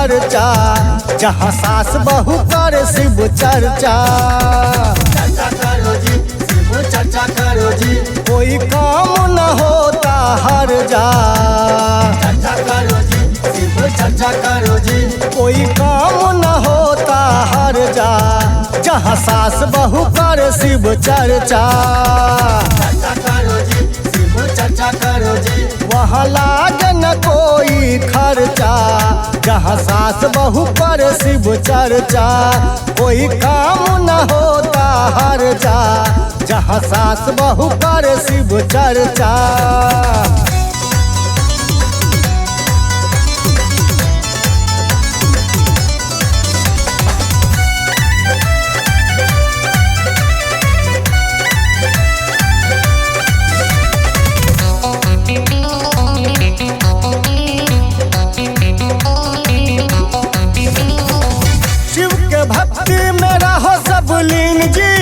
खर्चा, जहाँ सास बहू कर शिव चर्चा। चर्चा करो जी, शिव चर्चा करो जी, कोई काम न होता हर जा। चर्चा करो जी, शिव चर्चा करो जी, कोई काम न होता हर जा, जहाँ सास बहू कर शिव चर्चा। चर्चा करो जी, शिव चर्चा करो जी, वहाँ लागे न कोई खर्चा, जहाँ सास बहू पर शिव चर्चा। कोई काम न होता हर जा, जहाँ सास बहू पर शिव चर्चा। भक्ति में रहो सब लीन जी,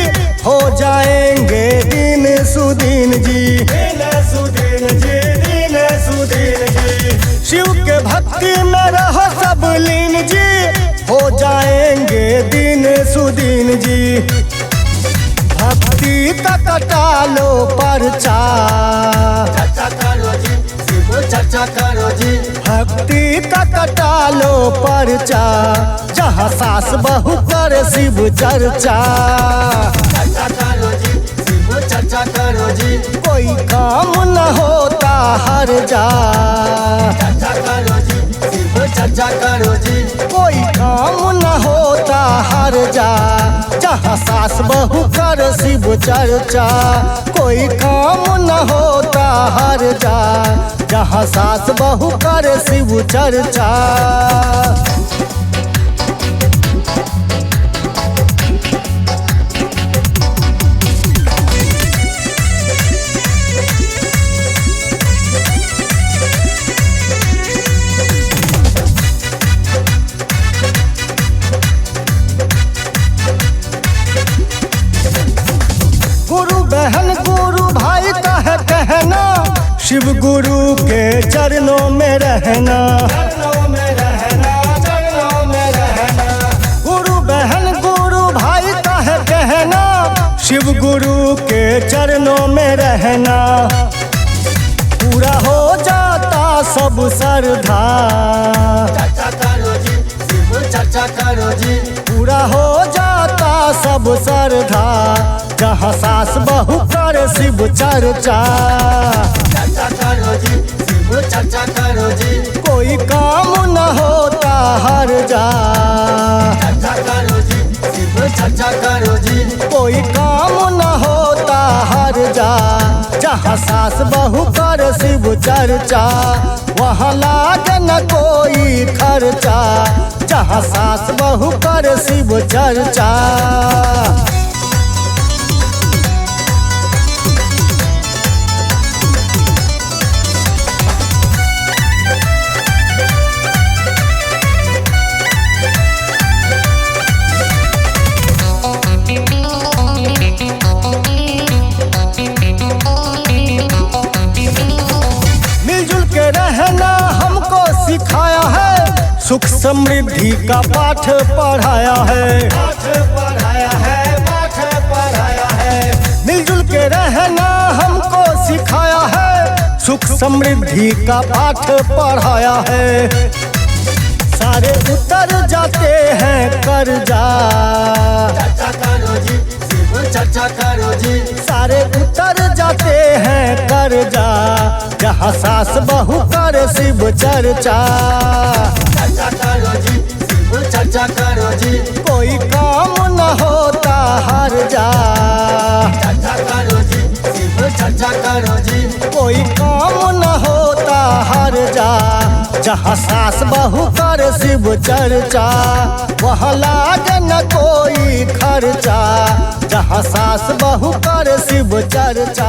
हो जाएंगे दिन सुदीन जी। दिन सुदीन जी, दिन सुदीन जी, शिव के भक्ति में रहो सब लीन जी, हो जाएंगे दिन सुदीन जी। भक्ति का कटा लो पर्चा। चर्चा करो जी, शिव चर्चा करो जी, भक्ति का कटा लो पर्चा, जहाँ सास बहू कर शिव चर्चा। चर्चा करो जी, शिव चर्चा करो जी, कोई काम न होता हर जा। चर्चा करो जी, शिव चर्चा करो जी, कोई काम न होता हर जा, जहाँ सास बहू कर शिव चर्चा। कोई काम न होता हर जा, जहाँ सास बहू कर शिव चर्चा। गुरु बहन गुरु भाई का है कहना, शिव गुरु के चरणों में रहना। चरणों में रहना, चरणों में रहना, गुरु बहन गुरु भाई का है कहना, शिव गुरु के चरणों में रहना। पूरा हो जाता सब श्रद्धा। चर्चा करो जी, शिव चर्चा करो जी, पूरा हो जाता सब श्रद्धा, जहाँ सास बहू कर शिव चर्चा। चर्चा करो जी, शिव चर्चा करो जी, कोई काम न होता हर जा। चर्चा करो जी, शिव चर्चा करो जी, कोई काम न होता हर जा, जहाँ सास बहू कर शिव चर्चा। वहाँ लागे न कोई खर्चा, जहाँ सास बहू कर शिव चर्चा। मिलजुल के रहना हमको सिखाया है, सुख समृद्धि का पाठ पढ़ाया है। पाठ पढ़ाया है, पाठ पढ़ाया है, मिलजुल के रहना हमको सिखाया है, सुख समृद्धि का पाठ पढ़ाया है। सारे उतर जाते हैं कर्जा। चर्चा करो जी, शिव चर्चा करो जी, सारे उतर जाते हैं कर्जा, जहाँ सास बहू कर शिव चर्चा। चर्चा करो जी, शिव चर्चा करो जी, कोई काम न होता हर जा। चर्चा करो जी, शिव चर्चा करो जी, कोई काम न होता हर जा, जहाँ सास बहू कर शिव चर्चा। वहाँ लागे न कोई खर्चा, जहाँ सास बहू कर शिव चर्चा।